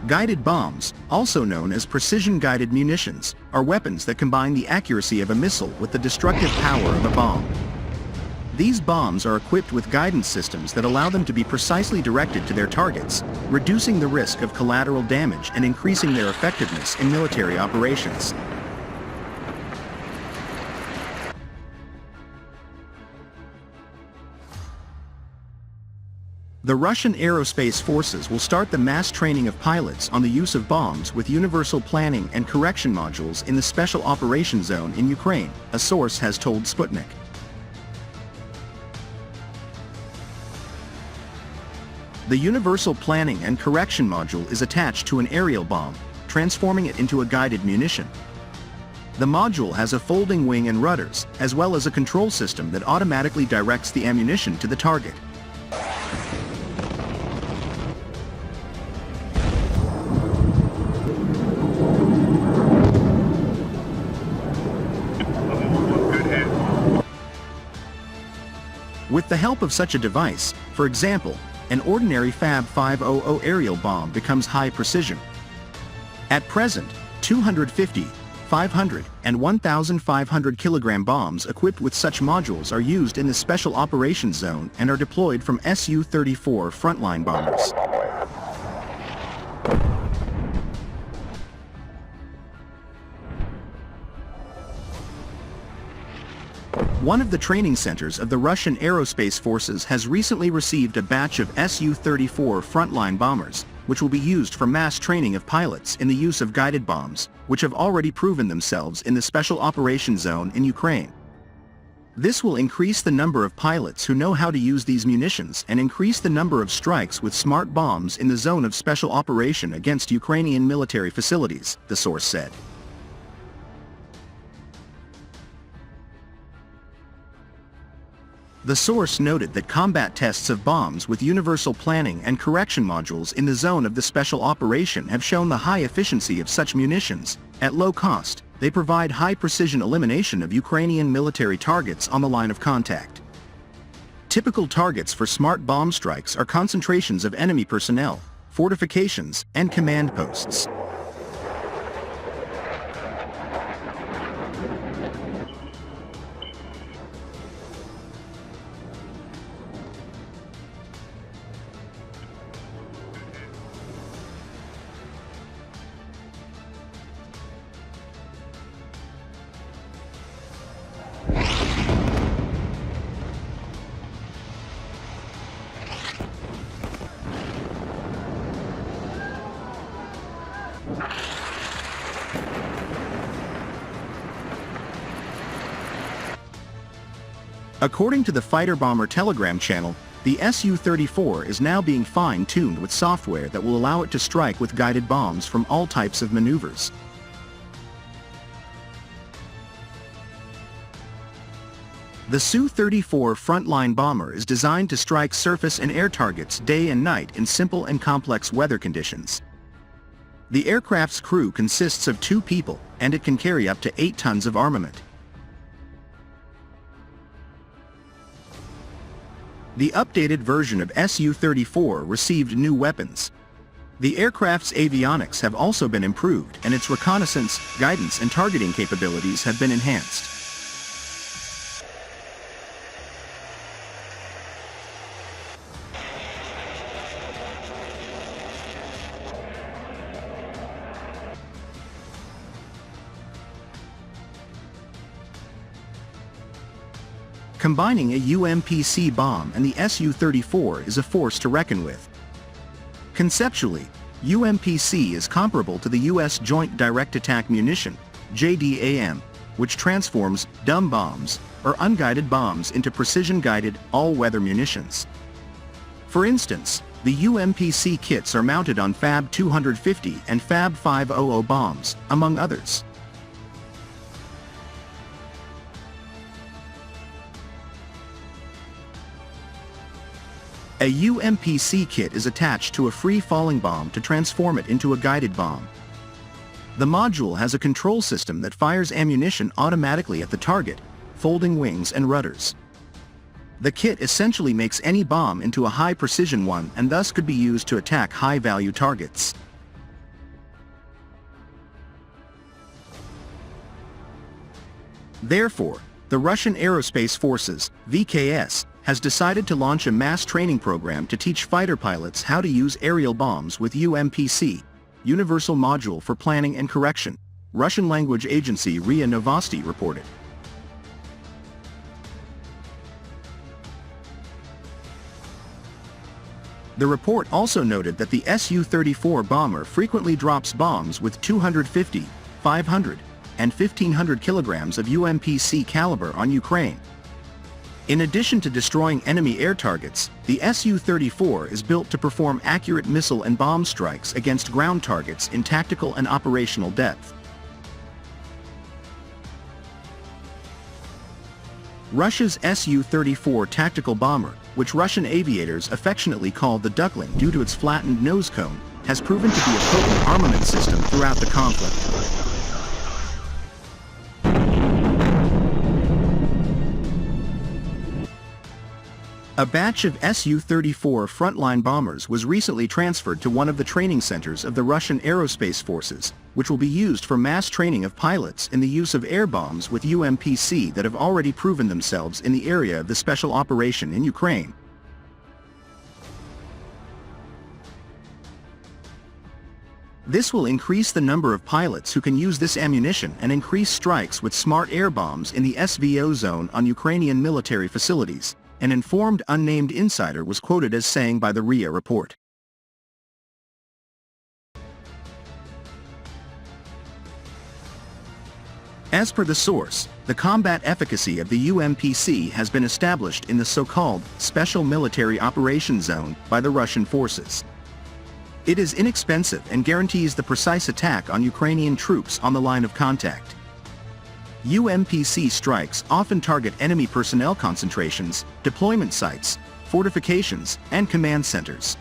Guided bombs, also known as precision-guided munitions, are weapons that combine the accuracy of a missile with the destructive power of a bomb. These bombs are equipped with guidance systems that allow them to be precisely directed to their targets, reducing the risk of collateral damage and increasing their effectiveness in military operations. The Russian Aerospace Forces will start the mass training of pilots on the use of bombs with universal planning and correction modules in the Special Operations Zone in Ukraine, a source has told Sputnik. The universal planning and correction module is attached to an aerial bomb, transforming it into a guided munition. The module has a folding wing and rudders, as well as a control system that automatically directs the ammunition to the target. With the help of such a device, for example, an ordinary Fab 500 aerial bomb becomes high precision. At present, 250, 500, and 1,500 kilogram bombs equipped with such modules are used in the Special Operations Zone and are deployed from Su-34 frontline bombers. One of the training centers of the Russian Aerospace Forces has recently received a batch of Su-34 frontline bombers, which will be used for mass training of pilots in the use of guided bombs, which have already proven themselves in the Special Operations Zone in Ukraine. This will increase the number of pilots who know how to use these munitions and increase the number of strikes with smart bombs in the zone of special operation against Ukrainian military facilities, the source said. The source noted that combat tests of bombs with universal planning and correction modules in the zone of the special operation have shown the high efficiency of such munitions. At low cost, they provide high-precision elimination of Ukrainian military targets on the line of contact. Typical targets for smart bomb strikes are concentrations of enemy personnel, fortifications, and command posts. According to the fighter bomber Telegram channel, the Su-34 is now being fine-tuned with software that will allow it to strike with guided bombs from all types of maneuvers. The Su-34 frontline bomber is designed to strike surface and air targets day and night in simple and complex weather conditions. The aircraft's crew consists of 2 people, and it can carry up to 8 tons of armament. The updated version of Su-34 received new weapons. The aircraft's avionics have also been improved, and its reconnaissance, guidance, and targeting capabilities have been enhanced. Combining a UMPC bomb and the Su-34 is a force to reckon with. Conceptually, UMPC is comparable to the U.S. Joint Direct Attack Munition, JDAM, which transforms dumb bombs, or unguided bombs, into precision-guided, all-weather munitions. For instance, the UMPC kits are mounted on Fab 250 and Fab 500 bombs, among others. A UMPC kit is attached to a free-falling bomb to transform it into a guided bomb. The module has a control system that fires ammunition automatically at the target, folding wings and rudders. The kit essentially makes any bomb into a high-precision one and thus could be used to attack high-value targets. Therefore, the Russian Aerospace Forces, VKS, has decided to launch a mass training program to teach fighter pilots how to use aerial bombs with UMPC, Universal Module for Planning and Correction, Russian language agency RIA Novosti reported. The report also noted that the Su-34 bomber frequently drops bombs with 250, 500, and 1,500 kilograms of UMPC caliber on Ukraine. In addition to destroying enemy air targets, the Su-34 is built to perform accurate missile and bomb strikes against ground targets in tactical and operational depth. Russia's Su-34 tactical bomber, which Russian aviators affectionately call the Duckling due to its flattened nose cone, has proven to be a potent armament system throughout the conflict. A batch of Su-34 frontline bombers was recently transferred to one of the training centers of the Russian Aerospace Forces, which will be used for mass training of pilots in the use of air bombs with UMPC that have already proven themselves in the area of the special operation in Ukraine. This will increase the number of pilots who can use this ammunition and increase strikes with smart air bombs in the SVO zone on Ukrainian military facilities, an informed unnamed insider was quoted as saying by the RIA report. As per the source, the combat efficacy of the UMPC has been established in the so-called Special Military Operations Zone by the Russian forces. It is inexpensive and guarantees the precise attack on Ukrainian troops on the line of contact. UMPC strikes often target enemy personnel concentrations, deployment sites, fortifications, and command centers.